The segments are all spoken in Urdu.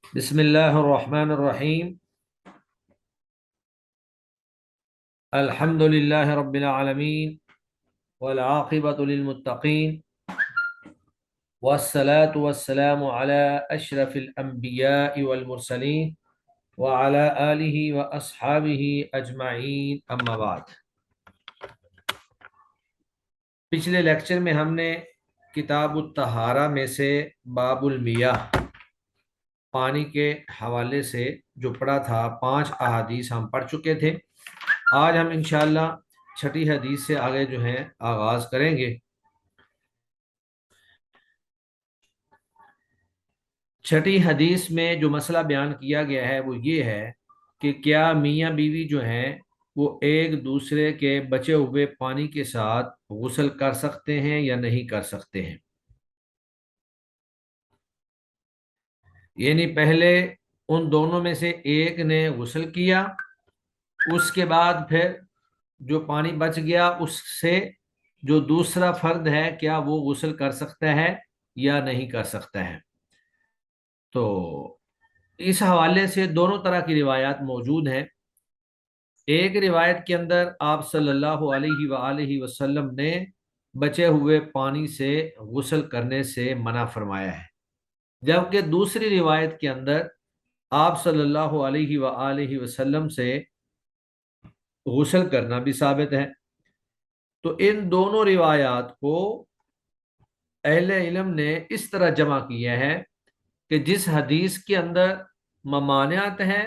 بسم اللہ الرحمن الرحیم الحمد للہ رب العالمین والعاقبۃ للمتقین والصلاة والسلام على اشرف الانبیاء والمرسلین وعلى آلہ واصحابہ اجمعین اما بعد۔ پچھلے لیکچر میں ہم نے کتاب الطہارہ میں سے باب المیاہ پانی کے حوالے سے جو پڑھا تھا 5 احادیث ہم پڑھ چکے تھے۔ آج ہم انشاءاللہ 6 حدیث سے آگے جو ہے آغاز کریں گے۔ 6 حدیث میں جو مسئلہ بیان کیا گیا ہے وہ یہ ہے کہ کیا میاں بیوی جو ہیں وہ ایک دوسرے کے بچے ہوئے پانی کے ساتھ غسل کر سکتے ہیں یا نہیں کر سکتے ہیں۔ یعنی پہلے ان دونوں میں سے ایک نے غسل کیا، اس کے بعد پھر جو پانی بچ گیا اس سے جو دوسرا فرد ہے کیا وہ غسل کر سکتا ہے یا نہیں کر سکتا ہے۔ تو اس حوالے سے دونوں طرح کی روایات موجود ہیں۔ ایک روایت کے اندر آپ صلی اللہ علیہ وآلہ وسلم نے بچے ہوئے پانی سے غسل کرنے سے منع فرمایا ہے، جبکہ دوسری روایت کے اندر آپ صلی اللہ علیہ وآلہ وسلم سے غسل کرنا بھی ثابت ہے۔ تو ان دونوں روایات کو اہل علم نے اس طرح جمع کیا ہے کہ جس حدیث کے اندر ممانعت ہے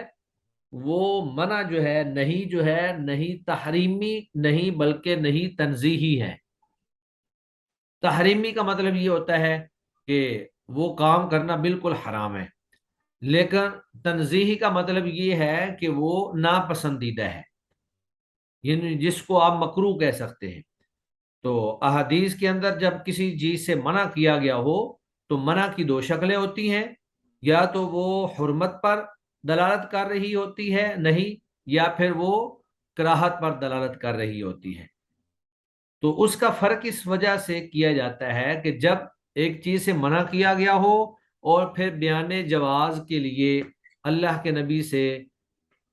وہ منع جو ہے نہیں تحریمی نہیں بلکہ نہیں تنزیہی ہے۔ تحریمی کا مطلب یہ ہوتا ہے کہ وہ کام کرنا بالکل حرام ہے، لیکن تنزیہی کا مطلب یہ ہے کہ وہ ناپسندیدہ ہے، یعنی جس کو آپ مکروہ کہہ سکتے ہیں۔ تو احادیث کے اندر جب کسی چیز سے منع کیا گیا ہو تو منع کی 2 شکلیں ہوتی ہیں، یا تو وہ حرمت پر دلالت کر رہی ہوتی ہے نہیں، یا پھر وہ کراہت پر دلالت کر رہی ہوتی ہے۔ تو اس کا فرق اس وجہ سے کیا جاتا ہے کہ جب ایک چیز سے منع کیا گیا ہو اور پھر بیان جواز کے لیے اللہ کے نبی سے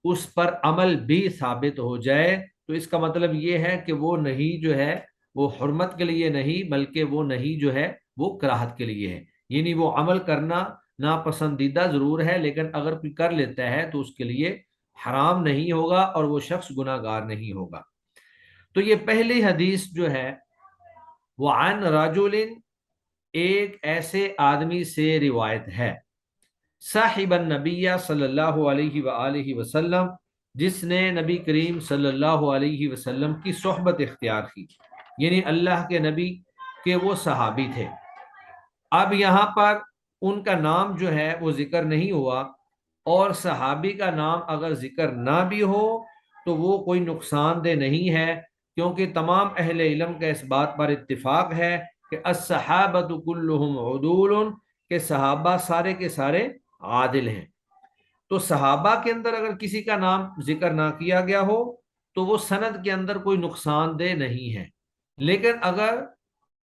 اس پر عمل بھی ثابت ہو جائے تو اس کا مطلب یہ ہے کہ وہ نہیں جو ہے وہ حرمت کے لیے نہیں بلکہ وہ نہیں جو ہے وہ کراہت کے لیے ہے، یعنی وہ عمل کرنا ناپسندیدہ ضرور ہے لیکن اگر کوئی کر لیتا ہے تو اس کے لیے حرام نہیں ہوگا اور وہ شخص گناہ گار نہیں ہوگا۔ تو یہ پہلی حدیث جو ہے وہ عن رجل ایک ایسے آدمی سے روایت ہے، صاحب النبی صلی اللہ علیہ وآلہ وسلم، جس نے نبی کریم صلی اللہ علیہ وسلم کی صحبت اختیار کی، یعنی اللہ کے نبی کے وہ صحابی تھے۔ اب یہاں پر ان کا نام جو ہے وہ ذکر نہیں ہوا، اور صحابی کا نام اگر ذکر نہ بھی ہو تو وہ کوئی نقصان دہ نہیں ہے، کیونکہ تمام اہل علم کا اس بات پر اتفاق ہے کہ الصحابۃ کلہم عدول، کہ صحابہ سارے کے سارے عادل ہیں۔ تو صحابہ کے اندر اگر کسی کا نام ذکر نہ کیا گیا ہو تو وہ سند کے اندر کوئی نقصان دہ نہیں ہے، لیکن اگر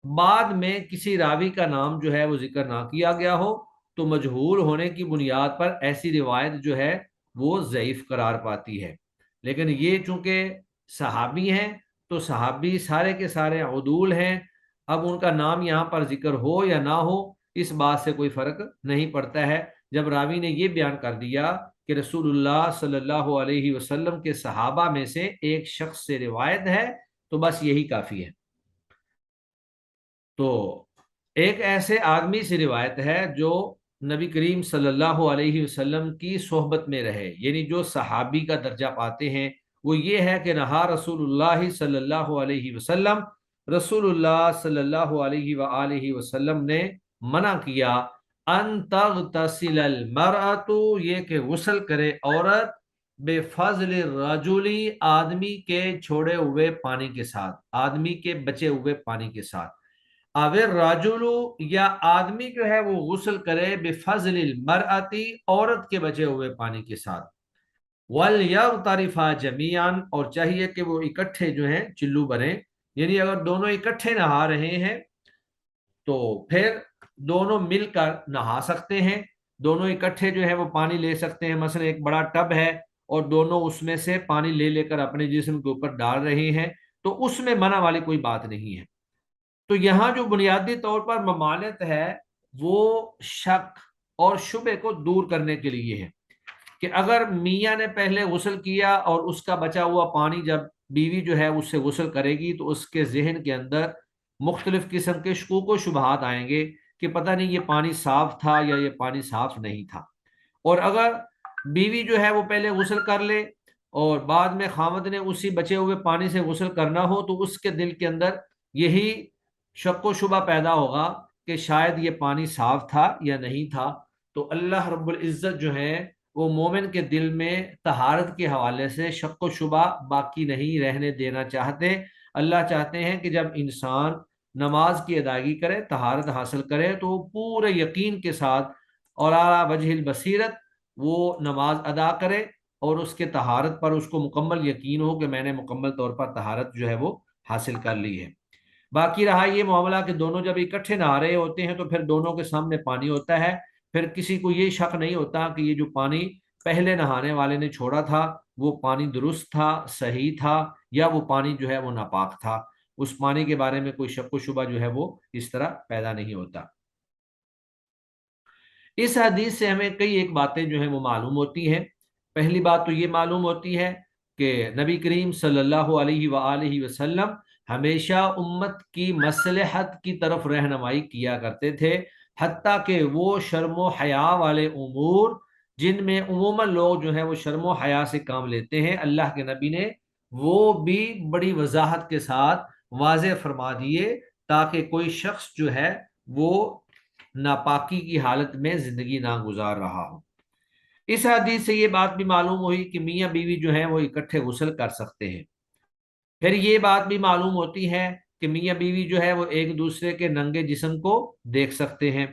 بعد میں کسی راوی کا نام جو ہے وہ ذکر نہ کیا گیا ہو تو مجہول ہونے کی بنیاد پر ایسی روایت جو ہے وہ ضعیف قرار پاتی ہے۔ لیکن یہ چونکہ صحابی ہیں تو صحابی سارے کے سارے عدول ہیں، اب ان کا نام یہاں پر ذکر ہو یا نہ ہو اس بات سے کوئی فرق نہیں پڑتا ہے۔ جب راوی نے یہ بیان کر دیا کہ رسول اللہ صلی اللہ علیہ وسلم کے صحابہ میں سے ایک شخص سے روایت ہے تو بس یہی کافی ہے۔ تو ایک ایسے آدمی سے روایت ہے جو نبی کریم صلی اللہ علیہ وسلم کی صحبت میں رہے، یعنی جو صحابی کا درجہ پاتے ہیں، وہ یہ ہے کہ نہا رسول اللہ صلی اللہ علیہ وسلم، رسول اللہ صلی اللہ علیہ وآلہ وسلم نے منع کیا ان تغتسل المرأۃ، یہ کہ غسل کرے عورت، بے فضل الرجل، آدمی کے چھوڑے ہوئے پانی کے ساتھ، آدمی کے بچے ہوئے پانی کے ساتھ، اگر راجل، یا آدمی جو ہے وہ غسل کرے بفضل المرأۃ، عورت کے بچے ہوئے پانی کے ساتھ، وَلْيَغْتَرِفَا جَمِيعًا، اور چاہیے کہ وہ اکٹھے جو ہیں چلو بنیں، یعنی اگر دونوں اکٹھے نہا رہے ہیں تو پھر دونوں مل کر نہا سکتے ہیں، دونوں اکٹھے جو ہے وہ پانی لے سکتے ہیں، مثلا ایک بڑا ٹب ہے اور دونوں اس میں سے پانی لے لے کر اپنے جسم کے اوپر ڈال رہے ہیں، تو اس میں منع والی کوئی بات نہیں ہے۔ تو یہاں جو بنیادی طور پر ممانعت ہے وہ شک اور شبہ کو دور کرنے کے لیے ہے، کہ اگر میاں نے پہلے غسل کیا اور اس کا بچا ہوا پانی جب بیوی جو ہے اس سے غسل کرے گی تو اس کے ذہن کے اندر مختلف قسم کے شکوک و شبہات آئیں گے کہ پتہ نہیں یہ پانی صاف تھا یا یہ پانی صاف نہیں تھا۔ اور اگر بیوی جو ہے وہ پہلے غسل کر لے اور بعد میں خاوند نے اسی بچے ہوئے پانی سے غسل کرنا ہو تو اس کے دل کے اندر یہی شک و شبہ پیدا ہوگا کہ شاید یہ پانی صاف تھا یا نہیں تھا۔ تو اللہ رب العزت جو ہے وہ مومن کے دل میں طہارت کے حوالے سے شک و شبہ باقی نہیں رہنے دینا چاہتے۔ اللہ چاہتے ہیں کہ جب انسان نماز کی ادائیگی کرے، طہارت حاصل کرے، تو وہ پورے یقین کے ساتھ اور اعلیٰ وجہ البصیرت وہ نماز ادا کرے، اور اس کے طہارت پر اس کو مکمل یقین ہو کہ میں نے مکمل طور پر طہارت جو ہے وہ حاصل کر لی ہے۔ باقی رہا یہ معاملہ کہ دونوں جب اکٹھے نہا رہے ہوتے ہیں تو پھر دونوں کے سامنے پانی ہوتا ہے، پھر کسی کو یہ شک نہیں ہوتا کہ یہ جو پانی پہلے نہانے والے نے چھوڑا تھا وہ پانی درست تھا، صحیح تھا، یا وہ پانی جو ہے وہ ناپاک تھا۔ اس پانی کے بارے میں کوئی شک و شبہ جو ہے وہ اس طرح پیدا نہیں ہوتا۔ اس حدیث سے ہمیں کئی ایک باتیں جو ہیں وہ معلوم ہوتی ہیں۔ پہلی بات تو یہ معلوم ہوتی ہے کہ نبی کریم صلی اللہ علیہ وآلہ وسلم ہمیشہ امت کی مصلحت کی طرف رہنمائی کیا کرتے تھے، حتیٰ کہ وہ شرم و حیا والے امور جن میں عموماً لوگ جو ہیں وہ شرم و حیا سے کام لیتے ہیں، اللہ کے نبی نے وہ بھی بڑی وضاحت کے ساتھ واضح فرما دیے تاکہ کوئی شخص جو ہے وہ ناپاکی کی حالت میں زندگی نہ گزار رہا ہو۔ اس حدیث سے یہ بات بھی معلوم ہوئی کہ میاں بیوی جو ہیں وہ اکٹھے غسل کر سکتے ہیں۔ پھر یہ بات بھی معلوم ہوتی ہے کہ میاں بیوی جو ہے وہ ایک دوسرے کے ننگے جسم کو دیکھ سکتے ہیں،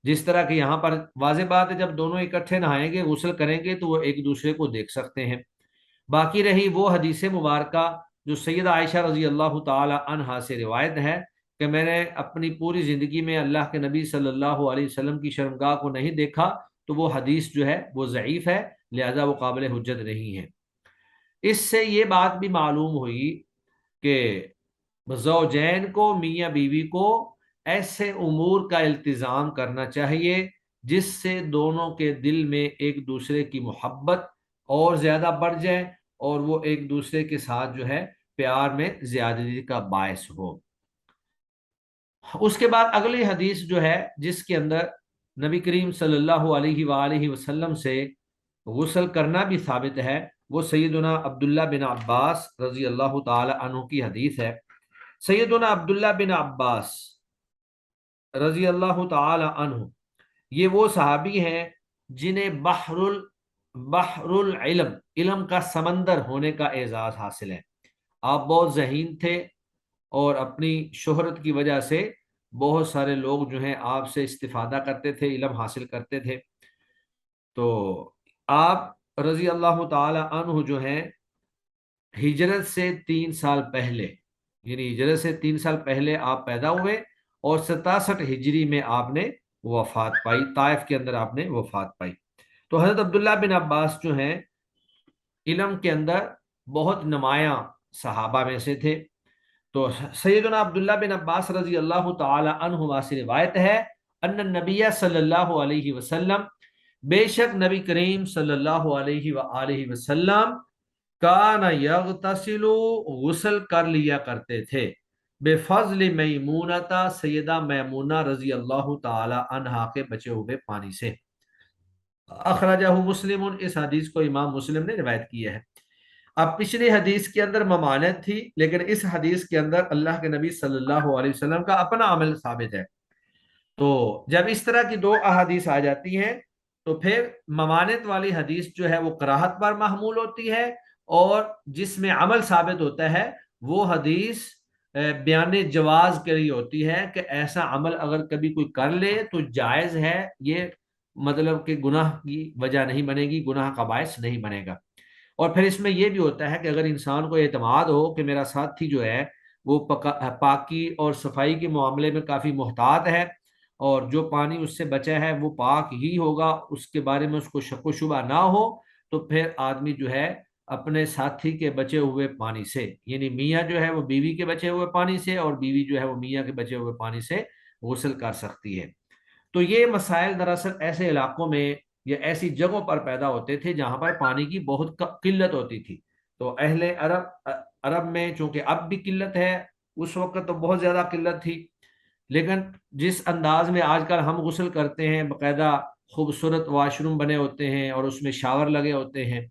جس طرح کہ یہاں پر واضح بات ہے جب دونوں اکٹھے نہائیں گے، غسل کریں گے تو وہ ایک دوسرے کو دیکھ سکتے ہیں۔ باقی رہی وہ حدیث مبارکہ جو سیدہ عائشہ رضی اللہ تعالی عنہا سے روایت ہے کہ میں نے اپنی پوری زندگی میں اللہ کے نبی صلی اللہ علیہ وسلم کی شرمگاہ کو نہیں دیکھا، تو وہ حدیث جو ہے وہ ضعیف ہے، لہذا وہ قابل حجت نہیں ہے۔ اس سے یہ بات بھی معلوم ہوئی کہ زوجین کو، میاں بیوی کو ایسے امور کا التزام کرنا چاہیے جس سے دونوں کے دل میں ایک دوسرے کی محبت اور زیادہ بڑھ جائے اور وہ ایک دوسرے کے ساتھ جو ہے پیار میں زیادتی کا باعث ہو۔ اس کے بعد اگلی حدیث جو ہے جس کے اندر نبی کریم صلی اللہ علیہ وآلہ وسلم سے غسل کرنا بھی ثابت ہے، وہ سیدنا عبداللہ بن عباس رضی اللہ تعالی عنہ کی حدیث ہے۔ سیدنا عبداللہ بن عباس رضی اللہ تعالی عنہ یہ وہ صحابی ہیں جنہیں بحر العلم، علم کا سمندر ہونے کا اعزاز حاصل ہے۔ آپ بہت ذہین تھے اور اپنی شہرت کی وجہ سے بہت سارے لوگ جو ہیں آپ سے استفادہ کرتے تھے، علم حاصل کرتے تھے۔ تو آپ رضی اللہ تعالی عنہ جو ہیں ہجرت سے 3 سال پہلے، یعنی ہجرت سے 3 سال پہلے آپ پیدا ہوئے اور 67 ہجری میں آپ نے وفات پائی، طائف کے اندر آپ نے وفات پائی۔ تو حضرت عبداللہ بن عباس جو ہیں علم کے اندر بہت نمایاں صحابہ میں سے تھے۔ تو سیدنا عبداللہ بن عباس رضی اللہ تعالی عنہ سے روایت ہے ان النبی صلی اللہ علیہ وسلم، بے شک نبی کریم صلی اللہ علیہ وآلہ وسلم کان یغتسل، غسل کر لیا کرتے تھے، بے فضل میمونتا، سیدہ میمونہ رضی اللہ تعالی عنہا کے بچے ہوئے پانی سے۔ اخرجہ مسلم، اس حدیث کو امام مسلم نے روایت کیا ہے۔ اب پچھلی حدیث کے اندر ممانعت تھی، لیکن اس حدیث کے اندر اللہ کے نبی صلی اللہ علیہ وسلم کا اپنا عمل ثابت ہے۔ تو جب اس طرح کی دو احادیث آ جاتی ہیں تو پھر ممانعت والی حدیث جو ہے وہ کراہت پر محمول ہوتی ہے، اور جس میں عمل ثابت ہوتا ہے وہ حدیث بیان جواز کے لیے ہوتی ہے کہ ایسا عمل اگر کبھی کوئی کر لے تو جائز ہے، یہ مطلب کہ گناہ کی وجہ نہیں بنے گی، گناہ کا باعث نہیں بنے گا۔ اور پھر اس میں یہ بھی ہوتا ہے کہ اگر انسان کو اعتماد ہو کہ میرا ساتھی جو ہے وہ پاکی اور صفائی کے معاملے میں کافی محتاط ہے اور جو پانی اس سے بچا ہے وہ پاک ہی ہوگا، اس کے بارے میں اس کو شک و شبہ نہ ہو، تو پھر آدمی جو ہے اپنے ساتھی کے بچے ہوئے پانی سے، یعنی میاں جو ہے وہ بیوی کے بچے ہوئے پانی سے، اور بیوی جو ہے وہ میاں کے بچے ہوئے پانی سے غسل کر سکتی ہے۔ تو یہ مسائل دراصل ایسے علاقوں میں یا ایسی جگہوں پر پیدا ہوتے تھے جہاں پر پانی کی بہت قلت ہوتی تھی۔ تو اہل عرب میں چونکہ اب بھی قلت ہے، اس وقت تو بہت زیادہ قلت تھی، لیکن جس انداز میں آج کل ہم غسل کرتے ہیں، باقاعدہ خوبصورت واش روم بنے ہوتے ہیں اور اس میں شاور لگے ہوتے ہیں،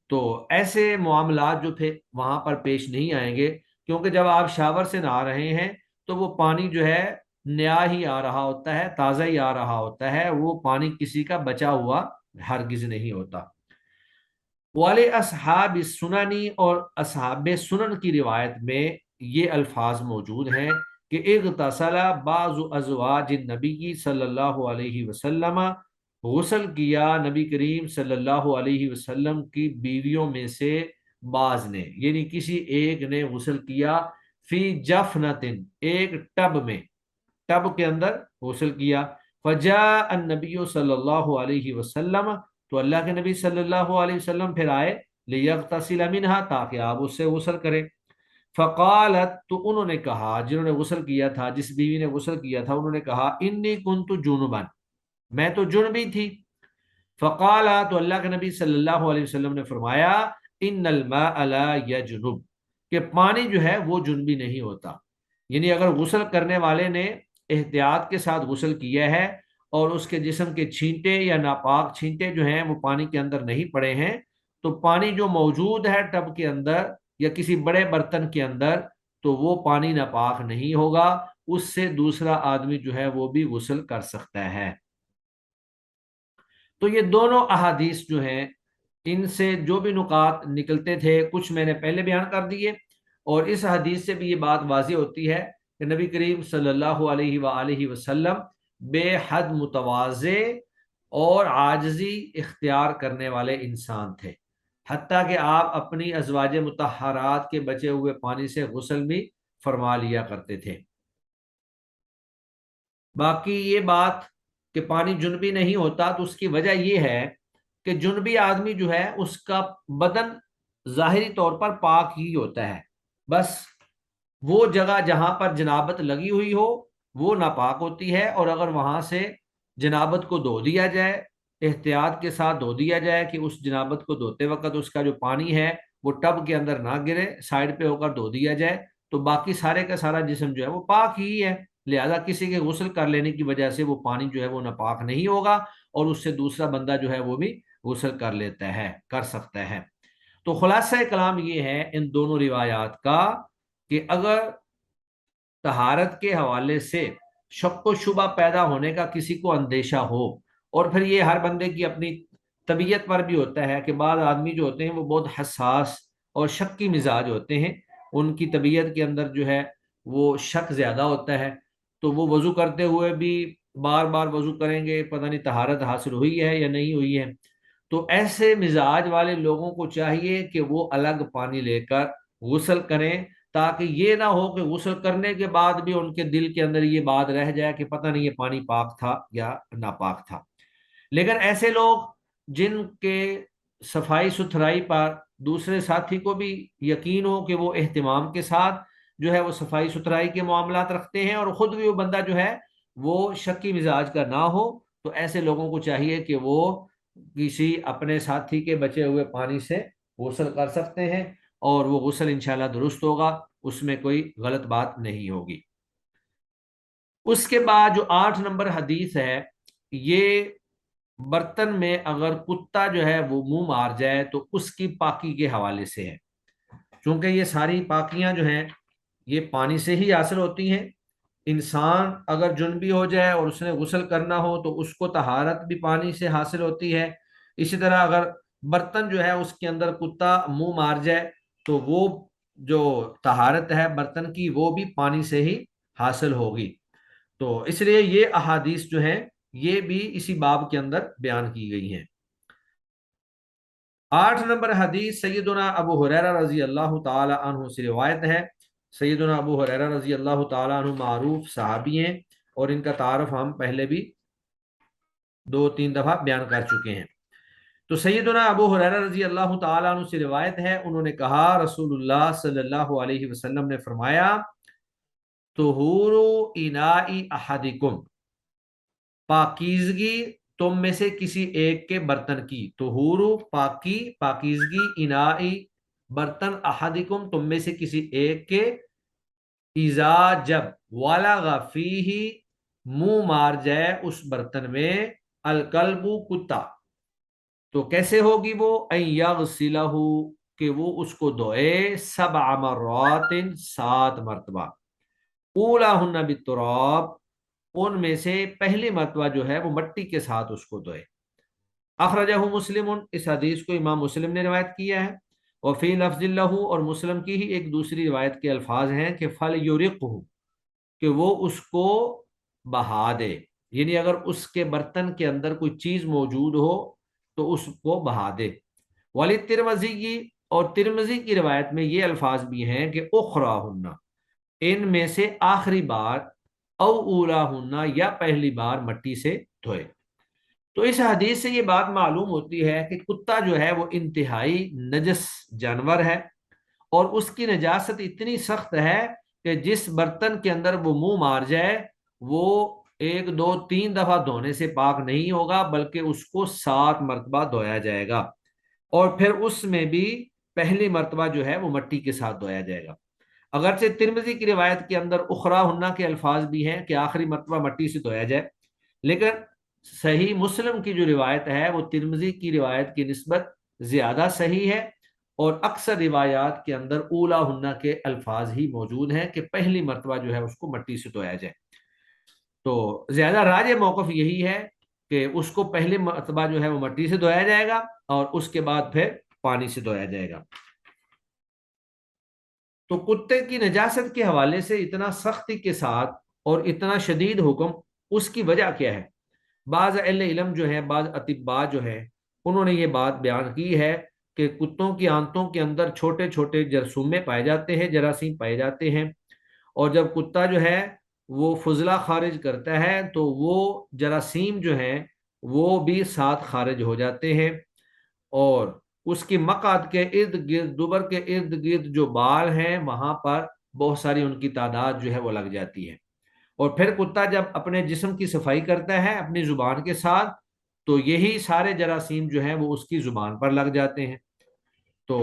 تو ایسے معاملات جو تھے وہاں پر پیش نہیں آئیں گے، کیونکہ جب آپ شاور سے نہا رہے ہیں تو وہ پانی جو ہے نیا ہی آ رہا ہوتا ہے، تازہ ہی آ رہا ہوتا ہے، وہ پانی کسی کا بچا ہوا ہرگز نہیں ہوتا۔ والے اصحاب سننی، اور اصحاب سنن کی روایت میں یہ الفاظ موجود ہیں کہ اغتسل بعض ازواج النبی صلی اللہ علیہ وسلم، غسل کیا نبی کریم صلی اللہ علیہ وسلم کی بیویوں میں سے بعض نے، یعنی کسی ایک نے غسل کیا، فی جفنتن، ایک ٹب میں، ٹب کے اندر غسل کیا، فجاء النبی صلی اللہ علیہ وسلم، تو اللہ کے نبی صلی اللہ علیہ وسلم پھر آئے، لیغتسل منہا، تاکہ آپ اس سے غسل کریں، فقالت، تو انہوں نے کہا، جنہوں نے غسل کیا تھا، جس بیوی نے غسل کیا تھا، انہوں نے کہا انی کنت جنبا، میں تو جنبی تھی، فقالا، تو اللہ کے نبی صلی اللہ علیہ وسلم نے فرمایا ان الماء لا یجنب، کہ پانی جو ہے وہ جنبی نہیں ہوتا، یعنی اگر غسل کرنے والے نے احتیاط کے ساتھ غسل کیا ہے اور اس کے جسم کے چھینٹے یا ناپاک چھینٹے جو ہیں وہ پانی کے اندر نہیں پڑے ہیں، تو پانی جو موجود ہے ٹب کے اندر یا کسی بڑے برتن کے اندر، تو وہ پانی ناپاک نہیں ہوگا، اس سے دوسرا آدمی جو ہے وہ بھی غسل کر سکتا ہے۔ تو یہ دونوں احادیث جو ہیں، ان سے جو بھی نکات نکلتے تھے کچھ میں نے پہلے بیان کر دیے، اور اس حدیث سے بھی یہ بات واضح ہوتی ہے کہ نبی کریم صلی اللہ علیہ وآلہ وسلم بے حد متواضع اور عاجزی اختیار کرنے والے انسان تھے، حتیٰ کہ آپ اپنی ازواج مطہرات کے بچے ہوئے پانی سے غسل بھی فرما لیا کرتے تھے۔ باقی یہ بات کہ پانی جنبی نہیں ہوتا، تو اس کی وجہ یہ ہے کہ جنبی آدمی جو ہے اس کا بدن ظاہری طور پر پاک ہی ہوتا ہے، بس وہ جگہ جہاں پر جنابت لگی ہوئی ہو وہ ناپاک ہوتی ہے، اور اگر وہاں سے جنابت کو دھو دیا جائے، احتیاط کے ساتھ دھو دیا جائے کہ اس جنابت کو دھوتے وقت اس کا جو پانی ہے وہ ٹب کے اندر نہ گرے، سائڈ پہ ہو کر دھو دیا جائے، تو باقی سارے کا سارا جسم جو ہے وہ پاک ہی ہے، لہذا کسی کے غسل کر لینے کی وجہ سے وہ پانی جو ہے وہ ناپاک نہیں ہوگا، اور اس سے دوسرا بندہ جو ہے وہ بھی غسل کر لیتا ہے، کر سکتا ہے۔ تو خلاصہ کلام یہ ہے ان دونوں روایات کا کہ اگر طہارت کے حوالے سے شک و شبہ پیدا ہونے کا کسی کو اندیشہ ہو، اور پھر یہ ہر بندے کی اپنی طبیعت پر بھی ہوتا ہے کہ بعض آدمی جو ہوتے ہیں وہ بہت حساس اور شکی مزاج ہوتے ہیں، ان کی طبیعت کے اندر جو ہے وہ شک زیادہ ہوتا ہے، تو وہ وضو کرتے ہوئے بھی بار بار وضو کریں گے، پتہ نہیں طہارت حاصل ہوئی ہے یا نہیں ہوئی ہے، تو ایسے مزاج والے لوگوں کو چاہیے کہ وہ الگ پانی لے کر غسل کریں، تاکہ یہ نہ ہو کہ غسل کرنے کے بعد بھی ان کے دل کے اندر یہ بات رہ جائے کہ پتہ نہیں یہ پانی پاک تھا یا ناپاک تھا۔ لیکن ایسے لوگ جن کے صفائی ستھرائی پر دوسرے ساتھی کو بھی یقین ہو کہ وہ اہتمام کے ساتھ جو ہے وہ صفائی ستھرائی کے معاملات رکھتے ہیں، اور خود بھی وہ بندہ جو ہے وہ شکی مزاج کا نہ ہو، تو ایسے لوگوں کو چاہیے کہ وہ کسی اپنے ساتھی کے بچے ہوئے پانی سے غسل کر سکتے ہیں، اور وہ غسل انشاءاللہ درست ہوگا، اس میں کوئی غلط بات نہیں ہوگی۔ اس کے بعد جو 8 نمبر حدیث ہے، یہ برتن میں اگر کتا جو ہے وہ منہ مار جائے تو اس کی پاکی کے حوالے سے ہے، چونکہ یہ ساری پاکیاں جو ہیں یہ پانی سے ہی حاصل ہوتی ہیں۔ انسان اگر جنبی ہو جائے اور اس نے غسل کرنا ہو تو اس کو طہارت بھی پانی سے حاصل ہوتی ہے، اسی طرح اگر برتن جو ہے اس کے اندر کتا منہ مار جائے تو وہ جو طہارت ہے برتن کی وہ بھی پانی سے ہی حاصل ہوگی۔ تو اس لیے یہ احادیث جو ہیں یہ بھی اسی باب کے اندر بیان کی گئی ہیں۔ 8 نمبر حدیث سیدنا ابو ہریرہ رضی اللہ تعالی عنہ سے روایت ہے۔ سیدنا ابو ہریرہ رضی اللہ تعالی عنہ معروف صحابی ہیں، اور ان کا تعارف ہم پہلے بھی 2-3 دفعہ بیان کر چکے ہیں۔ تو سیدنا ابو ہریرہ رضی اللہ تعالیٰ عنہ سے روایت ہے، انہوں نے کہا رسول اللہ صلی اللہ علیہ وسلم نے فرمایا طہور اناء احدکم، پاکیزگی تم میں سے کسی ایک کے برتن کی، طہور پاکی، پاکیزگی، انائی برتن، احدکم تم میں سے کسی ایک کے، اذا جب، ولغ فیہ منہ مار جائے اس برتن میں، الکلب کتا، تو کیسے ہوگی وہ، ان یغسلہ کہ وہ اس کو دھوئے، 7 مرات 7 مرتبہ، اولاہن بالتراب ان میں سے پہلی مرتبہ جو ہے وہ مٹی کے ساتھ اس کو دھوئے۔ اخرجہ مسلم، اس حدیث کو امام مسلم نے روایت کیا ہے، وفی لفظ لہ، اور مسلم کی ہی ایک دوسری روایت کے الفاظ ہیں کہ فلیرقہ، کہ وہ اس کو بہا دے، یعنی اگر اس کے برتن کے اندر کوئی چیز موجود ہو تو اس کو بہا دے۔ ولی ترمذی، اور ترمذی کی روایت میں یہ الفاظ بھی ہیں کہ اخراہن، ان میں سے آخری بار، او اولاہن یا پہلی بار مٹی سے دھوئے۔ تو اس حدیث سے یہ بات معلوم ہوتی ہے کہ کتا جو ہے وہ انتہائی نجس جانور ہے، اور اس کی نجاست اتنی سخت ہے کہ جس برتن کے اندر وہ منہ مار جائے وہ 1 2 3 دفعہ دھونے سے پاک نہیں ہوگا، بلکہ اس کو 7 مرتبہ دھویا جائے گا، اور پھر اس میں بھی پہلی مرتبہ جو ہے وہ مٹی کے ساتھ دھویا جائے گا۔ اگرچہ ترمذی کی روایت کے اندر اخرا ہنہ کے الفاظ بھی ہیں کہ آخری مرتبہ مٹی سے دھویا جائے، لیکن صحیح مسلم کی جو روایت ہے وہ ترمذی کی روایت کی نسبت زیادہ صحیح ہے، اور اکثر روایات کے اندر اولا ہنہ کے الفاظ ہی موجود ہیں کہ پہلی مرتبہ جو ہے اس کو مٹی سے دھویا جائے۔ تو زیادہ راجح موقف یہی ہے کہ اس کو پہلی مرتبہ جو ہے وہ مٹی سے دھویا جائے گا، اور اس کے بعد پھر پانی سے دھویا جائے گا۔ تو کتے کی نجاست کے حوالے سے اتنا سختی کے ساتھ اور اتنا شدید حکم، اس کی وجہ کیا ہے؟ بعض اہل علم جو ہیں، بعض اطباء جو ہیں، انہوں نے یہ بات بیان کی ہے کہ کتوں کی آنتوں کے اندر چھوٹے چھوٹے جرثومے پائے جاتے ہیں، جراثیم پائے جاتے ہیں، اور جب کتا جو ہے وہ فضلہ خارج کرتا ہے تو وہ جراثیم جو ہیں وہ بھی ساتھ خارج ہو جاتے ہیں، اور اس کی مقعد کے ارد گرد، دوبر کے ارد گرد جو بال ہیں وہاں پر بہت ساری ان کی تعداد جو ہے وہ لگ جاتی ہے، اور پھر کتا جب اپنے جسم کی صفائی کرتا ہے اپنی زبان کے ساتھ تو یہی سارے جراثیم جو ہیں وہ اس کی زبان پر لگ جاتے ہیں، تو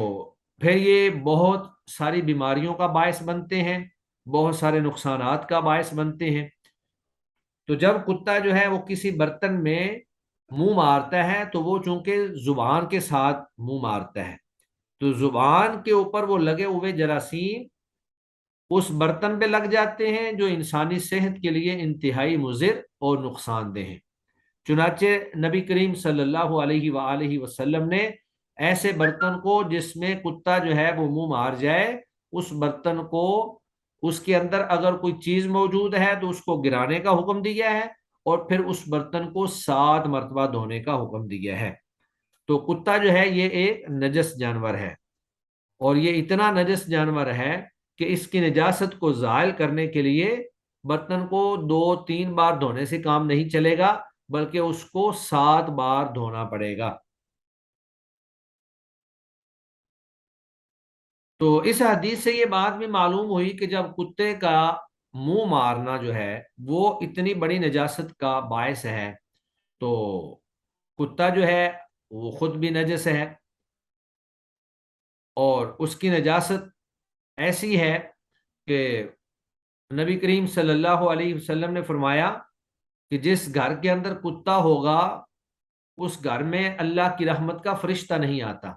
پھر یہ بہت ساری بیماریوں کا باعث بنتے ہیں، بہت سارے نقصانات کا باعث بنتے ہیں۔ تو جب کتا جو ہے وہ کسی برتن میں منہ مارتا ہے تو وہ چونکہ زبان کے ساتھ منہ مارتا ہے، تو زبان کے اوپر وہ لگے ہوئے جراثیم اس برتن پہ لگ جاتے ہیں، جو انسانی صحت کے لیے انتہائی مضر اور نقصان دہ ہیں۔ چنانچہ نبی کریم صلی اللہ علیہ وآلہ وسلم نے ایسے برتن کو جس میں کتا جو ہے وہ منہ مار جائے، اس برتن کو، اس کے اندر اگر کوئی چیز موجود ہے تو اس کو گرانے کا حکم دیا ہے، اور پھر اس برتن کو 7 مرتبہ دھونے کا حکم دیا ہے۔ تو کتا جو ہے یہ ایک نجس جانور ہے، اور یہ اتنا نجس جانور ہے کہ اس کی نجاست کو زائل کرنے کے لیے برتن کو 2-3 بار دھونے سے کام نہیں چلے گا، بلکہ اس کو 7 بار دھونا پڑے گا۔ تو اس حدیث سے یہ بات بھی معلوم ہوئی کہ جب کتے کا منہ مارنا جو ہے وہ اتنی بڑی نجاست کا باعث ہے، تو کتا جو ہے وہ خود بھی نجس ہے، اور اس کی نجاست ایسی ہے کہ نبی کریم صلی اللہ علیہ وسلم نے فرمایا کہ جس گھر کے اندر کتا ہوگا اس گھر میں اللہ کی رحمت کا فرشتہ نہیں آتا،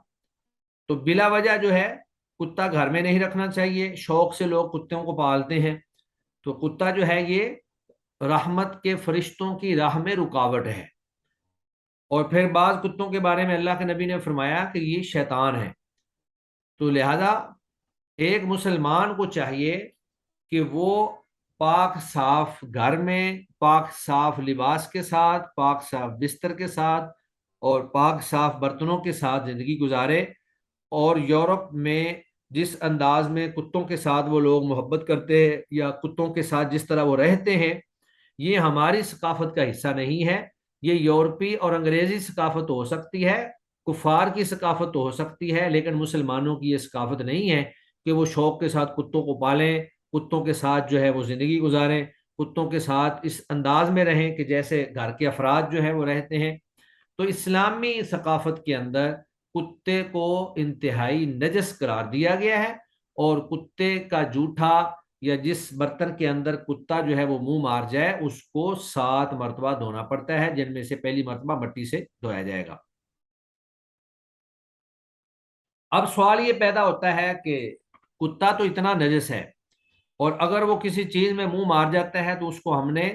تو بلا وجہ جو ہے کتا گھر میں نہیں رکھنا چاہیے۔ شوق سے لوگ کتوں کو پالتے ہیں، تو کتا جو ہے یہ رحمت کے فرشتوں کی راہ میں رکاوٹ ہے، اور پھر بعض کتوں کے بارے میں اللہ کے نبی نے فرمایا کہ یہ شیطان ہے۔ تو لہذا ایک مسلمان کو چاہیے کہ وہ پاک صاف گھر میں، پاک صاف لباس کے ساتھ، پاک صاف بستر کے ساتھ، اور پاک صاف برتنوں کے ساتھ زندگی گزارے، اور یورپ میں جس انداز میں کتوں کے ساتھ وہ لوگ محبت کرتے ہیں یا کتوں کے ساتھ جس طرح وہ رہتے ہیں، یہ ہماری ثقافت کا حصہ نہیں ہے، یہ یورپی اور انگریزی ثقافت ہو سکتی ہے، کفار کی ثقافت ہو سکتی ہے، لیکن مسلمانوں کی یہ ثقافت نہیں ہے کہ وہ شوق کے ساتھ کتوں کو پالیں، کتوں کے ساتھ جو ہے وہ زندگی گزاریں، کتوں کے ساتھ اس انداز میں رہیں کہ جیسے گھر کے افراد جو ہے وہ رہتے ہیں۔ تو اسلامی ثقافت کے اندر کتے کو انتہائی نجس قرار دیا گیا ہے، اور کتے کا جوٹھا یا جس برتن کے اندر کتا جو ہے وہ منہ مار جائے اس کو 7 مرتبہ دھونا پڑتا ہے، جن میں سے پہلی مرتبہ مٹی سے دھویا جائے گا۔ اب سوال یہ پیدا ہوتا ہے کہ کتا تو اتنا نجس ہے، اور اگر وہ کسی چیز میں منہ مار جاتا ہے تو اس کو ہم نے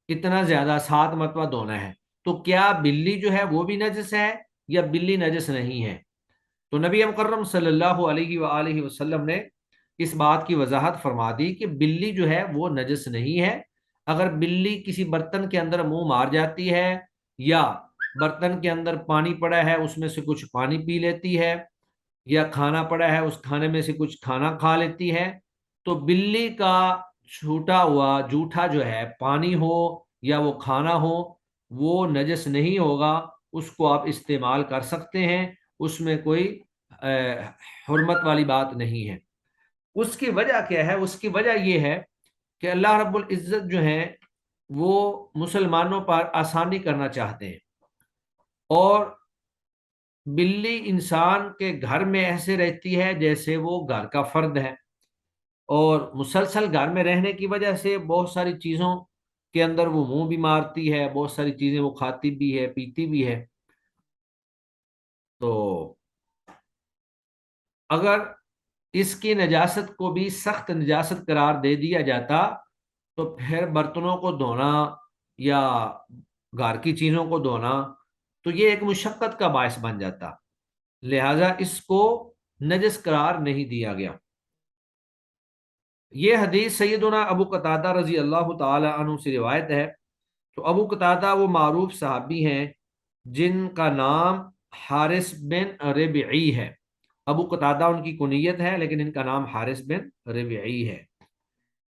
اتنا زیادہ 7 مرتبہ دھونا ہے، تو کیا بلی جو ہے وہ بھی نجس ہے یا بلی نجس نہیں ہے؟ تو نبی مکرم صلی اللہ علیہ وآلہ وسلم نے اس بات کی وضاحت فرما دی کہ بلی جو ہے وہ نجس نہیں ہے۔ اگر بلی کسی برتن کے اندر منہ مار جاتی ہے، یا برتن کے اندر پانی پڑا ہے اس میں سے کچھ پانی پی لیتی ہے، یا کھانا پڑا ہے اس کھانے میں سے کچھ کھانا کھا لیتی ہے، تو بلی کا چھوٹا ہوا جوٹھا جو ہے، پانی ہو یا وہ کھانا ہو، وہ نجس نہیں ہوگا، اس کو آپ استعمال کر سکتے ہیں، اس میں کوئی حرمت والی بات نہیں ہے۔ اس کی وجہ کیا ہے؟ اس کی وجہ یہ ہے کہ اللہ رب العزت جو ہے وہ مسلمانوں پر آسانی کرنا چاہتے ہیں، اور بلی انسان کے گھر میں ایسے رہتی ہے جیسے وہ گھر کا فرد ہے، اور مسلسل گھر میں رہنے کی وجہ سے بہت ساری چیزوں کے اندر وہ منہ بھی مارتی ہے، بہت ساری چیزیں وہ کھاتی بھی ہے، پیتی بھی ہے۔ تو اگر اس کی نجاست کو بھی سخت نجاست قرار دے دیا جاتا تو پھر برتنوں کو دھونا یا گھر کی چیزوں کو دھونا تو یہ ایک مشقت کا باعث بن جاتا، لہذا اس کو نجس قرار نہیں دیا گیا۔ یہ حدیث سیدنا ابو قتادہ رضی اللہ تعالی عنہ سے روایت ہے۔ تو ابو قتادہ وہ معروف صحابی ہیں جن کا نام حارث بن ربعی ہے۔ ابو قتادہ ان کی کنیت ہے، لیکن ان کا نام حارث بن ربعی ہے۔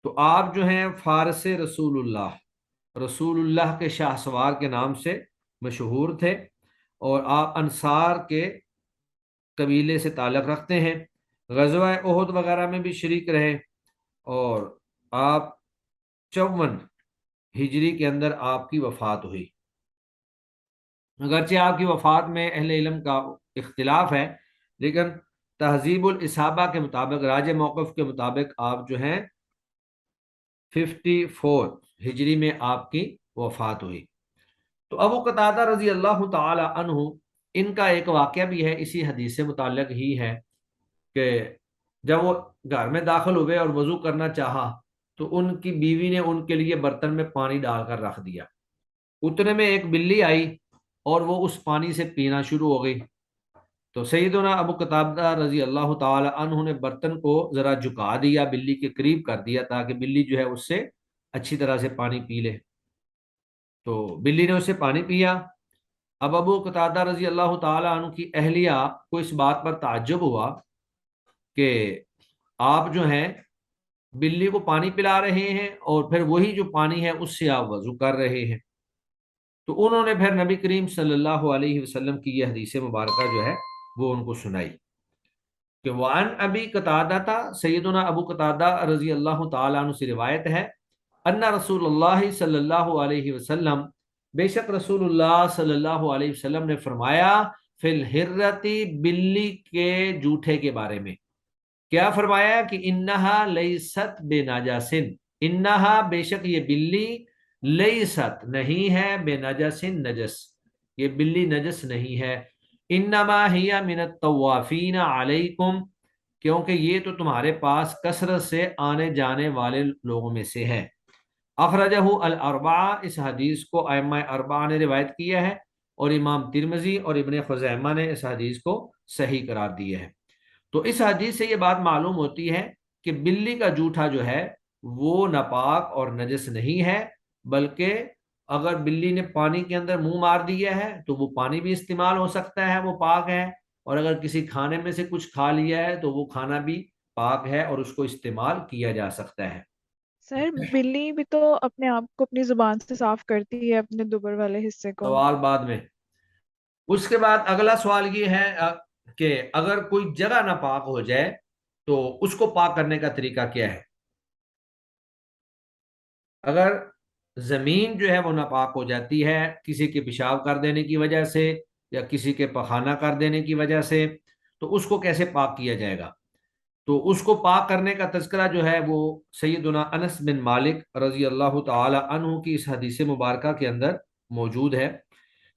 تو آپ جو ہیں فارس رسول اللہ، رسول اللہ کے شاہ سوار کے نام سے مشہور تھے، اور آپ انصار کے قبیلے سے تعلق رکھتے ہیں، غزوہ احد وغیرہ میں بھی شریک رہے، اور آپ 54 ہجری کے اندر آپ کی وفات ہوئی۔ اگرچہ آپ کی وفات میں اہل علم کا اختلاف ہے، لیکن تہذیب الاصابہ کے مطابق، راج موقف کے مطابق آپ جو ہیں 54 ہجری میں آپ کی وفات ہوئی۔ تو ابو قتادہ رضی اللہ تعالی عنہ، ان کا ایک واقعہ بھی ہے اسی حدیث سے متعلق ہی ہے، کہ جب وہ گھر میں داخل ہوئے اور وضو کرنا چاہا تو ان کی بیوی نے ان کے لیے برتن میں پانی ڈال کر رکھ دیا۔ اتنے میں ایک بلی آئی اور وہ اس پانی سے پینا شروع ہو گئی۔ تو سیدنا ابو قتادہ رضی اللہ تعالی عنہ نے برتن کو ذرا جھکا دیا، بلی کے قریب کر دیا، تاکہ بلی جو ہے اس سے اچھی طرح سے پانی پی لے۔ تو بلی نے اسے پانی پیا۔ اب ابو قتادہ رضی اللہ تعالی عنہ کی اہلیہ کو اس بات پر تعجب ہوا کہ آپ جو ہیں بلی کو پانی پلا رہے ہیں، اور پھر وہی جو پانی ہے اس سے آپ وضو کر رہے ہیں۔ تو انہوں نے پھر نبی کریم صلی اللہ علیہ وسلم کی یہ حدیث مبارکہ جو ہے وہ ان کو سنائی، کہ وعن ابی قتادہ تھا، سیدنا ابو قتادہ رضی اللہ تعالیٰ عنہ سے روایت ہے، ان رسول اللہ صلی اللہ علیہ وسلم، بے شک رسول اللہ صلی اللہ علیہ وسلم نے فرمایا، فی الحرتی، بلی کے جوٹھے کے بارے میں کیا فرمایا؟ کہ انہا لیست بے نجاسن، انہا بے شک یہ بلی، لیست نہیں ہے، بے نجاسن نجس، یہ بلی نجس نہیں ہے، انما ہی من الطوافین علیکم، کیونکہ یہ تو تمہارے پاس کثرت سے آنے جانے والے لوگوں میں سے ہے۔ اخرجہ الاربعہ، اس حدیث کو ائمہ اربعہ نے روایت کیا ہے، اور امام ترمذی اور ابن خزیمہ نے اس حدیث کو صحیح قرار دیا ہے۔ تو اس حدیث سے یہ بات معلوم ہوتی ہے کہ بلی کا جوٹھا جو ہے وہ ناپاک اور نجس نہیں ہے، بلکہ اگر بلی نے پانی کے اندر منہ مار دیا ہے تو وہ پانی بھی استعمال ہو سکتا ہے، وہ پاک ہے، اور اگر کسی کھانے میں سے کچھ کھا لیا ہے تو وہ کھانا بھی پاک ہے اور اس کو استعمال کیا جا سکتا ہے۔ سر بلی بھی تو اپنے آپ کو اپنی زبان سے صاف کرتی ہے اپنے دوبر والے حصے کو. سوال بعد میں. اس کے بعد اگلا سوال یہ ہے کہ اگر کوئی جگہ ناپاک ہو جائے تو اس کو پاک کرنے کا طریقہ کیا ہے؟ اگر زمین جو ہے وہ ناپاک ہو جاتی ہے کسی کے پیشاب کر دینے کی وجہ سے یا کسی کے پخانہ کر دینے کی وجہ سے، تو اس کو کیسے پاک کیا جائے گا؟ تو اس کو پاک کرنے کا تذکرہ جو ہے وہ سیدنا انس بن مالک رضی اللہ تعالی عنہ کی اس حدیث مبارکہ کے اندر موجود ہے.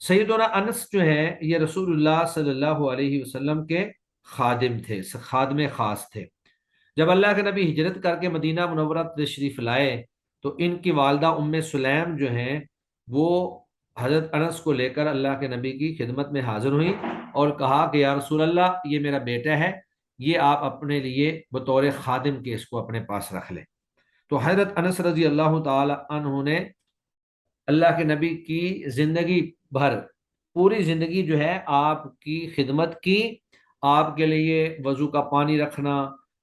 سیدنا انس جو ہے یہ رسول اللہ صلی اللہ علیہ وسلم کے خادم تھے، خادم خاص تھے. جب اللہ کے نبی ہجرت کر کے مدینہ منورہ تشریف لائے تو ان کی والدہ ام سلیم جو ہیں وہ حضرت انس کو لے کر اللہ کے نبی کی خدمت میں حاضر ہوئی اور کہا کہ یا رسول اللہ، یہ میرا بیٹا ہے، یہ آپ اپنے لیے بطور خادم کے اس کو اپنے پاس رکھ لیں. تو حضرت انس رضی اللہ تعالی عنہ نے اللہ کے نبی کی زندگی بھر، پوری زندگی جو ہے آپ کی خدمت کی، آپ کے لیے وضو کا پانی رکھنا،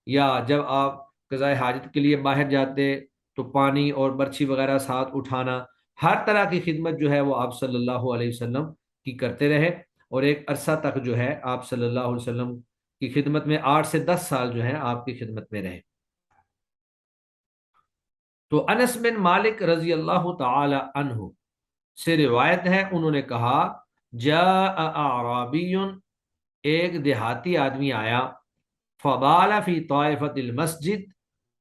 یا جب آپ قضاء حاجت کے لیے باہر جاتے تو پانی اور برچھی وغیرہ ساتھ اٹھانا، ہر طرح کی خدمت جو ہے وہ آپ صلی اللہ علیہ وسلم کی کرتے رہے. اور ایک عرصہ تک جو ہے آپ صلی اللہ علیہ وسلم کی خدمت میں 8 سے 10 سال جو ہے آپ کی خدمت میں رہے. تو انس بن مالک رضی اللہ تعالی عنہ سے روایت ہے، انہوں نے کہا جاء اعرابی، ایک دیہاتی آدمی آیا، فبال فی طائفۃ المسجد،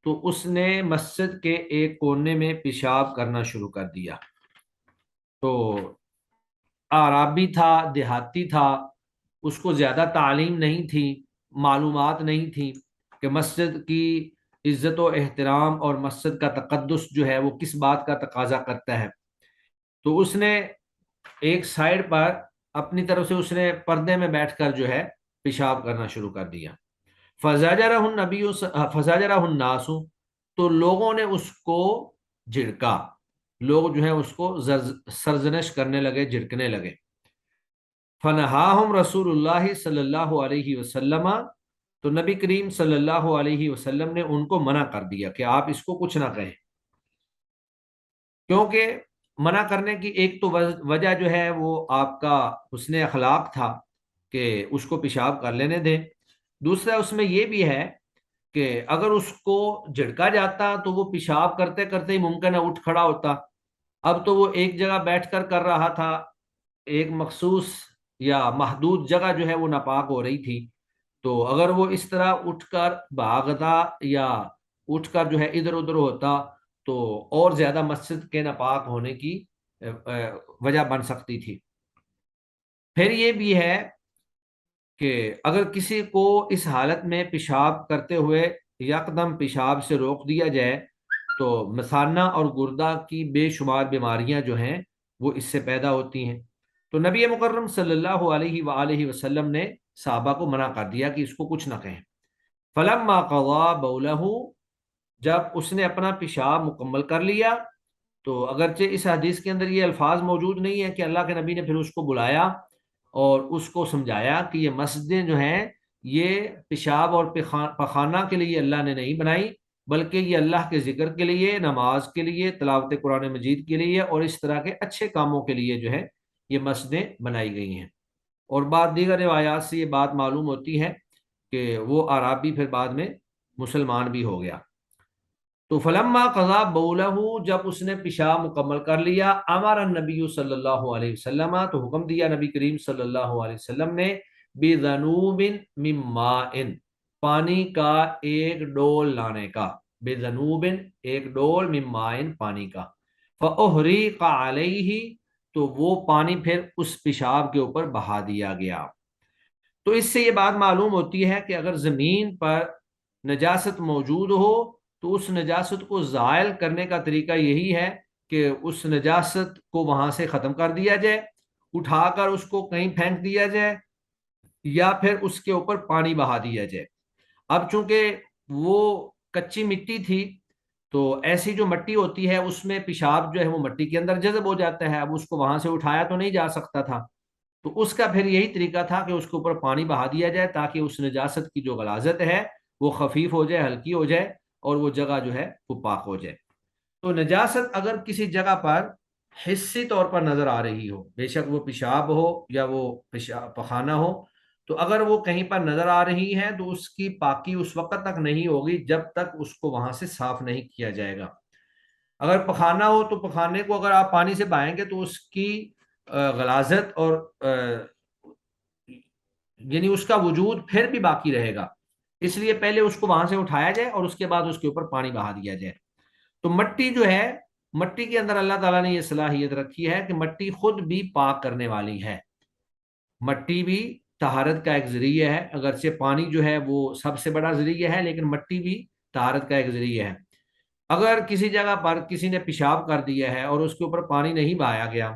تو اس نے مسجد کے ایک کونے میں پیشاب کرنا شروع کر دیا. تو اعرابی تھا، دیہاتی تھا، اس کو زیادہ تعلیم نہیں تھی، معلومات نہیں تھی کہ مسجد کی عزت و احترام اور مسجد کا تقدس جو ہے وہ کس بات کا تقاضا کرتا ہے. تو اس نے ایک سائڈ پر اپنی طرف سے اس نے پردے میں بیٹھ کر جو ہے پیشاب کرنا شروع کر دیا. فزاجرہ النبی فزاجرہ الناس، تو لوگوں نے اس کو جھڑکا، لوگ جو ہیں اس کو سرزنش کرنے لگے، جھڑکنے لگے. فنہاہم رسول اللہ صلی اللہ علیہ وسلم، تو نبی کریم صلی اللہ علیہ وسلم نے ان کو منع کر دیا کہ آپ اس کو کچھ نہ کہیں. کیونکہ منع کرنے کی ایک تو وجہ جو ہے وہ آپ کا حسن اخلاق تھا کہ اس کو پیشاب کر لینے دیں. دوسرا اس میں یہ بھی ہے کہ اگر اس کو جھڑکا جاتا تو وہ پیشاب کرتے کرتے ہی ممکن ہے اٹھ کھڑا ہوتا. اب تو وہ ایک جگہ بیٹھ کر رہا تھا، ایک مخصوص یا محدود جگہ جو ہے وہ ناپاک ہو رہی تھی، تو اگر وہ اس طرح اٹھ کر بھاگتا یا اٹھ کر جو ہے ادھر ادھر ہوتا تو اور زیادہ مسجد کے ناپاک ہونے کی وجہ بن سکتی تھی. پھر یہ بھی ہے کہ اگر کسی کو اس حالت میں پیشاب کرتے ہوئے یکدم پیشاب سے روک دیا جائے تو مثانہ اور گردہ کی بے شمار بیماریاں جو ہیں وہ اس سے پیدا ہوتی ہیں. تو نبی مکرم صلی اللہ علیہ وآلہ وسلم نے صحابہ کو منع کر دیا کہ اس کو کچھ نہ کہیں. فلما قضا بولہ، جب اس نے اپنا پیشاب مکمل کر لیا، تو اگرچہ اس حدیث کے اندر یہ الفاظ موجود نہیں ہے کہ اللہ کے نبی نے پھر اس کو بلایا اور اس کو سمجھایا کہ یہ مسجدیں جو ہیں یہ پیشاب اور پخانہ کے لیے اللہ نے نہیں بنائی، بلکہ یہ اللہ کے ذکر کے لیے، نماز کے لیے، تلاوت قرآن مجید کے لیے اور اس طرح کے اچھے کاموں کے لیے جو ہے یہ مسجدیں بنائی گئی ہیں. اور بعد دیگر روایات سے یہ بات معلوم ہوتی ہے کہ وہ اعرابی پھر بعد میں مسلمان بھی ہو گیا. تو فلما قضا بولہ، جب اس نے پیشاب مکمل کر لیا، امر النبی صلی اللہ علیہ وسلم، تو حکم دیا نبی کریم صلی اللہ علیہ وسلم نے بذنوب من ماء، پانی کا ایک ڈول لانے کا، بذنوب ایک ڈول، من ماء پانی کا، فاحریق علیہ، تو وہ پانی پھر اس پیشاب کے اوپر بہا دیا گیا. تو اس سے یہ بات معلوم ہوتی ہے کہ اگر زمین پر نجاست موجود ہو تو اس نجاست کو زائل کرنے کا طریقہ یہی ہے کہ اس نجاست کو وہاں سے ختم کر دیا جائے، اٹھا کر اس کو کہیں پھینک دیا جائے یا پھر اس کے اوپر پانی بہا دیا جائے. اب چونکہ وہ کچی مٹی تھی تو ایسی جو مٹی ہوتی ہے اس میں پیشاب جو ہے وہ مٹی کے اندر جذب ہو جاتا ہے، اب اس کو وہاں سے اٹھایا تو نہیں جا سکتا تھا. تو اس کا پھر یہی طریقہ تھا کہ اس کے اوپر پانی بہا دیا جائے تاکہ اس نجاست کی جو غلاظت ہے وہ خفیف ہو جائے، ہلکی ہو جائے اور وہ جگہ جو ہے وہ پاک ہو جائے. تو نجاست اگر کسی جگہ پر حصی طور پر نظر آ رہی ہو، بے شک وہ پیشاب ہو یا وہ پخانہ ہو، تو اگر وہ کہیں پر نظر آ رہی ہے تو اس کی پاکی اس وقت تک نہیں ہوگی جب تک اس کو وہاں سے صاف نہیں کیا جائے گا۔ اگر پخانہ ہو تو پخانے کو اگر آپ پانی سے بہائیں گے تو اس کی غلاظت اور یعنی اس کا وجود پھر بھی باقی رہے گا، اس لیے پہلے اس کو وہاں سے اٹھایا جائے اور اس کے بعد اس کے اوپر پانی بہا دیا جائے۔ تو مٹی جو ہے، مٹی کے اندر اللہ تعالیٰ نے یہ صلاحیت رکھی ہے کہ مٹی خود بھی پاک کرنے والی ہے، مٹی بھی طہارت کا ایک ذریعہ ہے، اگرچہ پانی جو ہے وہ سب سے بڑا ذریعہ ہے لیکن مٹی بھی طہارت کا ایک ذریعہ ہے۔ اگر کسی جگہ پر کسی نے پیشاب کر دیا ہے اور اس کے اوپر پانی نہیں بہایا گیا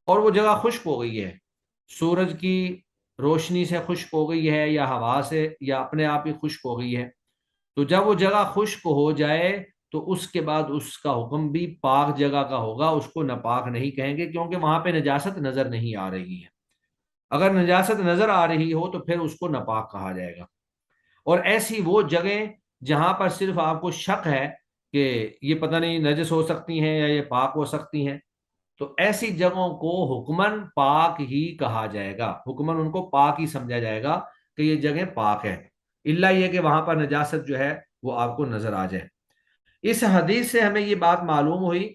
اور وہ جگہ خشک ہو گئی ہے، سورج کی روشنی سے خشک ہو گئی ہے یا ہوا سے یا اپنے آپ ہی خشک ہو گئی ہے، تو جب وہ جگہ خشک ہو جائے تو اس کے بعد اس کا حکم بھی پاک جگہ کا ہوگا، اس کو ناپاک نہیں کہیں گے کیونکہ وہاں پہ نجاست نظر نہیں آ رہی ہے۔ اگر نجاست نظر آ رہی ہو تو پھر اس کو ناپاک کہا جائے گا۔ اور ایسی وہ جگہیں جہاں پر صرف آپ کو شک ہے کہ یہ پتہ نہیں نجس ہو سکتی ہیں یا یہ پاک ہو سکتی ہیں، تو ایسی جگہوں کو حکمن پاک ہی کہا جائے گا، حکمن ان کو پاک ہی سمجھا جائے گا کہ یہ جگہ پاک ہے، الا یہ کہ وہاں پر نجاست جو ہے وہ آپ کو نظر آ جائے۔ اس حدیث سے ہمیں یہ بات معلوم ہوئی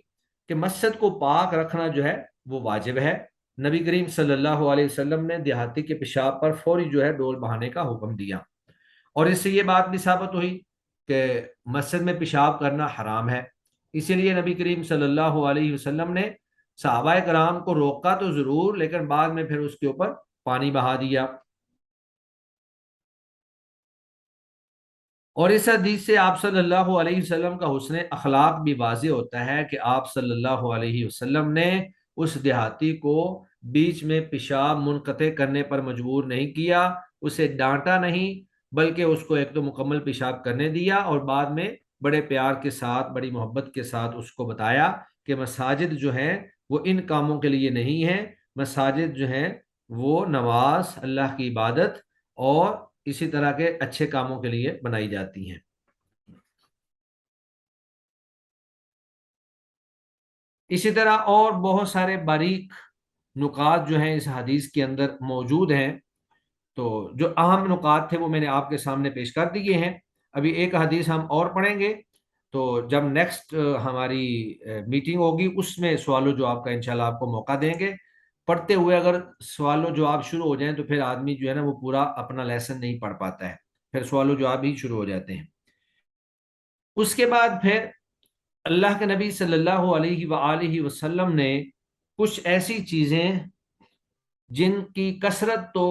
کہ مسجد کو پاک رکھنا جو ہے وہ واجب ہے۔ نبی کریم صلی اللہ علیہ وسلم نے دیہاتی کے پیشاب پر فوری جو ہے ڈول بہانے کا حکم دیا، اور اس سے یہ بات بھی ثابت ہوئی کہ مسجد میں پیشاب کرنا حرام ہے۔ اسی لیے نبی کریم صلی اللہ علیہ وسلم نے صحابہ کرام کو روکا تو ضرور، لیکن بعد میں پھر اس کے اوپر پانی بہا دیا۔ اور اس حدیث سے آپ صلی اللہ علیہ وسلم کا حسن اخلاق بھی واضح ہوتا ہے کہ آپ صلی اللہ علیہ وسلم نے اس دیہاتی کو بیچ میں پیشاب منقطع کرنے پر مجبور نہیں کیا، اسے ڈانٹا نہیں، بلکہ اس کو ایک تو مکمل پیشاب کرنے دیا اور بعد میں بڑے پیار کے ساتھ، بڑی محبت کے ساتھ اس کو بتایا کہ مساجد جو ہیں وہ ان کاموں کے لیے نہیں ہیں، مساجد جو ہیں وہ نماز، اللہ کی عبادت اور اسی طرح کے اچھے کاموں کے لیے بنائی جاتی ہیں۔ اسی طرح اور بہت سارے باریک نکات جو ہیں اس حدیث کے اندر موجود ہیں، تو جو اہم نکات تھے وہ میں نے آپ کے سامنے پیش کر دیے ہیں۔ ابھی ایک حدیث ہم اور پڑھیں گے، تو جب نیکسٹ ہماری میٹنگ ہوگی اس میں سوال و جواب کا انشاءاللہ آپ کو موقع دیں گے۔ پڑھتے ہوئے اگر سوال و جواب شروع ہو جائیں تو پھر آدمی جو ہے نا وہ پورا اپنا لیسن نہیں پڑھ پاتا ہے، پھر سوال و جواب ہی شروع ہو جاتے ہیں۔ اس کے بعد پھر اللہ کے نبی صلی اللہ علیہ وآلہ وسلم نے کچھ ایسی چیزیں جن کی کثرت تو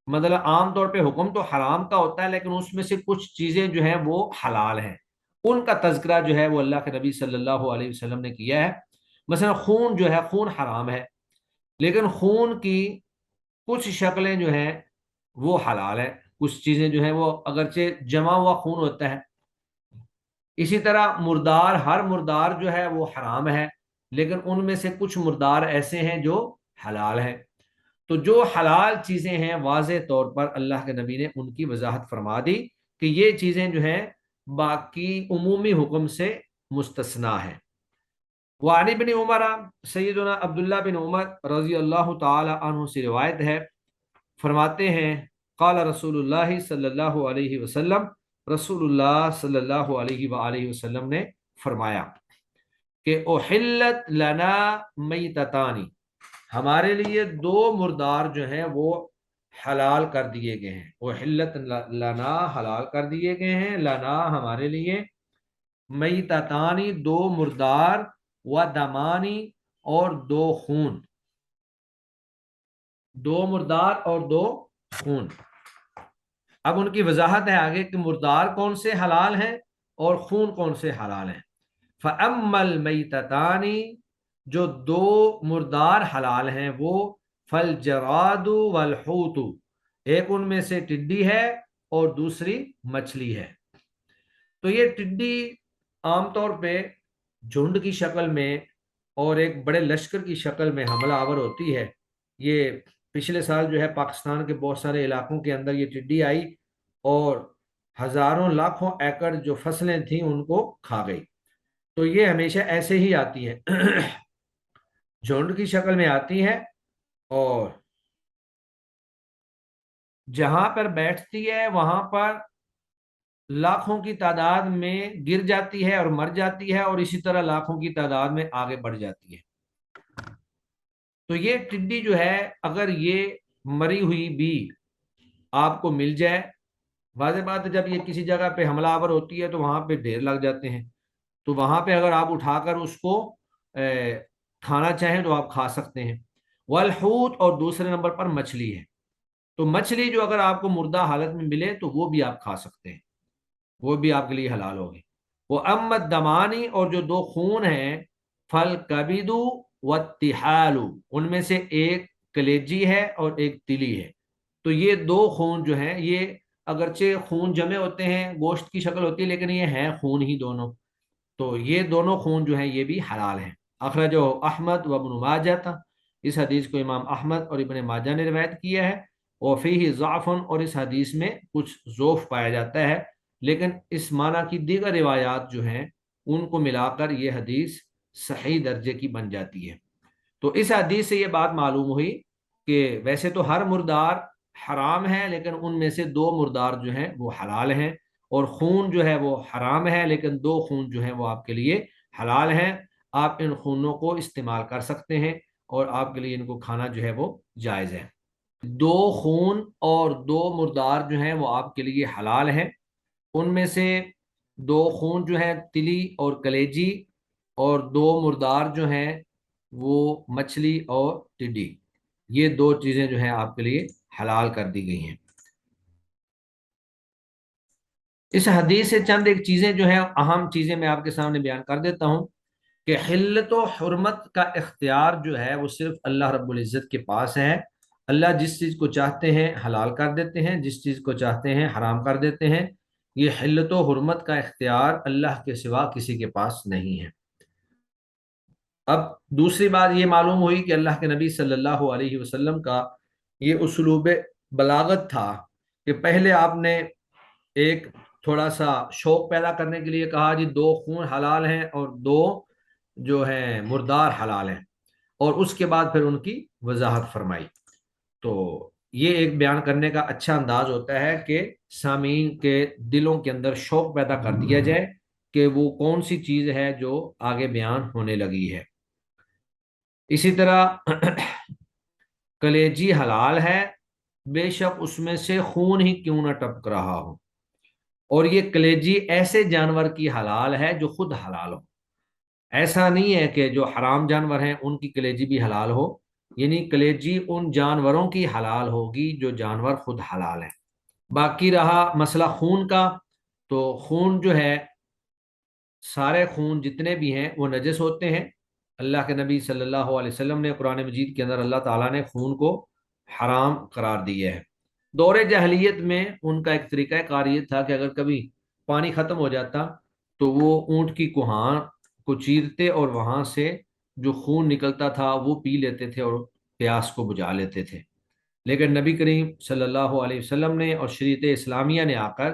مطلب عام طور پہ حکم تو حرام کا ہوتا ہے، لیکن اس میں سے کچھ چیزیں جو ہیں وہ حلال ہیں، ان کا تذکرہ جو ہے وہ اللہ کے نبی صلی اللہ علیہ وسلم نے کیا ہے۔ مثلا خون جو ہے، خون حرام ہے، لیکن خون کی کچھ شکلیں جو ہیں وہ حلال ہیں، کچھ چیزیں جو ہیں وہ اگرچہ جمع ہوا خون ہوتا ہے۔ اسی طرح مردار، ہر مردار جو ہے وہ حرام ہے، لیکن ان میں سے کچھ مردار ایسے ہیں جو حلال ہیں۔ تو جو حلال چیزیں ہیں واضح طور پر اللہ کے نبی نے ان کی وضاحت فرما دی کہ یہ چیزیں جو ہیں باقی عمومی حکم سے مستثنا ہیں۔ وعن ابن عمر، سیدنا عبداللہ بن عمر رضی اللہ تعالی عنہ سے روایت ہے، فرماتے ہیں قال رسول اللہ صلی اللہ علیہ وسلم، رسول اللہ صلی اللہ علیہ وآلہ وسلم نے فرمایا کہ احلت لنا میتتانی، ہمارے لیے دو مردار جو ہیں وہ حلال کر دیے گئے ہیں۔ احلت لنا، حلال کر دیے گئے ہیں، لنا ہمارے لیے، میتتانی دو مردار، و دمانی اور دو خون، دو مردار اور دو خون۔ اب ان کی وضاحت ہے آگے کہ مردار کون سے حلال ہیں اور خون کون سے حلال ہیں۔ فَأَمَّا الْمَيْتَتَانِ، جو دو مردار حلال ہیں وہ فَالْجَرَادُ وَالْحُوتُ، ایک ان میں سے ٹڈی ہے اور دوسری مچھلی ہے۔ تو یہ ٹڈی عام طور پہ جھنڈ کی شکل میں اور ایک بڑے لشکر کی شکل میں حملہ آور ہوتی ہے۔ یہ پچھلے سال جو ہے پاکستان کے بہت سارے علاقوں کے اندر یہ ٹڈی آئی اور ہزاروں لاکھوں ایکڑ جو فصلیں تھیں ان کو کھا گئی۔ تو یہ ہمیشہ ایسے ہی آتی ہے، جھنڈ کی شکل میں آتی ہے، اور جہاں پر بیٹھتی ہے وہاں پر لاکھوں کی تعداد میں گر جاتی ہے اور مر جاتی ہے، اور اسی طرح لاکھوں کی تعداد میں آگے بڑھ جاتی ہے۔ تو یہ ٹڈی جو ہے، اگر یہ مری ہوئی بھی آپ کو مل جائے، واضح بات ہے جب یہ کسی جگہ پہ حملہ آور ہوتی ہے تو وہاں پہ ڈھیر لگ جاتے ہیں، تو وہاں پہ اگر آپ اٹھا کر اس کو کھانا چاہیں تو آپ کھا سکتے ہیں۔ والحوت، اور دوسرے نمبر پر مچھلی ہے، تو مچھلی جو اگر آپ کو مردہ حالت میں ملے تو وہ بھی آپ کھا سکتے ہیں، وہ بھی آپ کے لیے حلال ہوگی۔ وہ امت دمانی، اور جو دو خون ہیں، فل کبیدو و تحالو، ان میں سے ایک کلیجی ہے اور ایک تلی ہے۔ تو یہ دو خون جو ہیں، یہ اگرچہ خون جمع ہوتے ہیں، گوشت کی شکل ہوتی ہے، لیکن یہ ہیں خون ہی دونوں، تو یہ دونوں خون جو ہیں یہ بھی حلال ہیں۔ اخرجہ احمد و ابن ماجہ تھا، اس حدیث کو امام احمد اور ابن ماجہ نے روایت کیا ہے۔ وفیہ ضعف، اور اس حدیث میں کچھ ضعف پایا جاتا ہے، لیکن اس معنی کی دیگر روایات جو ہیں ان کو ملا کر یہ حدیث صحیح درجے کی بن جاتی ہے۔ تو اس حدیث سے یہ بات معلوم ہوئی کہ ویسے تو ہر مردار حرام ہے، لیکن ان میں سے دو مردار جو ہیں وہ حلال ہیں، اور خون جو ہے وہ حرام ہے، لیکن دو خون جو ہیں وہ آپ کے لیے حلال ہیں۔ آپ ان خونوں کو استعمال کر سکتے ہیں، اور آپ کے لیے ان کو کھانا جو ہے وہ جائز ہے۔ دو خون اور دو مردار جو ہیں وہ آپ کے لیے حلال ہیں، ان میں سے دو خون جو ہیں تلی اور کلیجی، اور دو مردار جو ہیں وہ مچھلی اور ٹڈی، یہ دو چیزیں جو ہیں آپ کے لیے حلال کر دی گئی ہیں۔ اس حدیث سے چند ایک چیزیں جو ہیں اہم چیزیں میں آپ کے سامنے بیان کر دیتا ہوں، کہ حلت و حرمت کا اختیار جو ہے وہ صرف اللہ رب العزت کے پاس ہے۔ اللہ جس چیز کو چاہتے ہیں حلال کر دیتے ہیں، جس چیز کو چاہتے ہیں حرام کر دیتے ہیں۔ یہ حلت و حرمت کا اختیار اللہ کے سوا کسی کے پاس نہیں ہے۔ اب دوسری بات یہ معلوم ہوئی کہ اللہ کے نبی صلی اللہ علیہ وسلم کا یہ اسلوب بلاغت تھا کہ پہلے آپ نے ایک تھوڑا سا شوق پیدا کرنے کے لیے کہا جی دو خون حلال ہیں اور دو جو ہیں مردار حلال ہیں، اور اس کے بعد پھر ان کی وضاحت فرمائی۔ تو یہ ایک بیان کرنے کا اچھا انداز ہوتا ہے کہ سامعین کے دلوں کے اندر شوق پیدا کر دیا جائے کہ وہ کون سی چیز ہے جو آگے بیان ہونے لگی ہے۔ اسی طرح کلیجی حلال ہے، بے شک اس میں سے خون ہی کیوں نہ ٹپک رہا ہو، اور یہ کلیجی ایسے جانور کی حلال ہے جو خود حلال ہو۔ ایسا نہیں ہے کہ جو حرام جانور ہیں ان کی کلیجی بھی حلال ہو، یعنی کلیجی ان جانوروں کی حلال ہوگی جو جانور خود حلال ہیں۔ باقی رہا مسئلہ خون کا، تو خون جو ہے، سارے خون جتنے بھی ہیں وہ نجس ہوتے ہیں۔ اللہ کے نبی صلی اللہ علیہ وسلم نے قرآن مجید کے اندر اللہ تعالیٰ نے خون کو حرام قرار دیا ہے۔ دور جاہلیت میں ان کا ایک طریقہ کار یہ تھا کہ اگر کبھی پانی ختم ہو جاتا تو وہ اونٹ کی کوہان کو چیرتے اور وہاں سے جو خون نکلتا تھا وہ پی لیتے تھے اور پیاس کو بجھا لیتے تھے۔ لیکن نبی کریم صلی اللہ علیہ وسلم نے اور شریعت اسلامیہ نے آ کر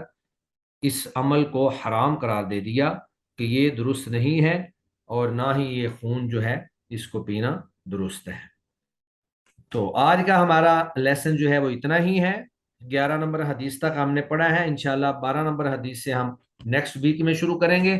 اس عمل کو حرام قرار دے دیا کہ یہ درست نہیں ہے، اور نہ ہی یہ خون جو ہے اس کو پینا درست ہے۔ تو آج کا ہمارا لیسن جو ہے وہ اتنا ہی ہے، 11 نمبر حدیث تک ہم نے پڑھا ہے، انشاءاللہ 12 نمبر حدیث سے ہم نیکسٹ ویک میں شروع کریں گے۔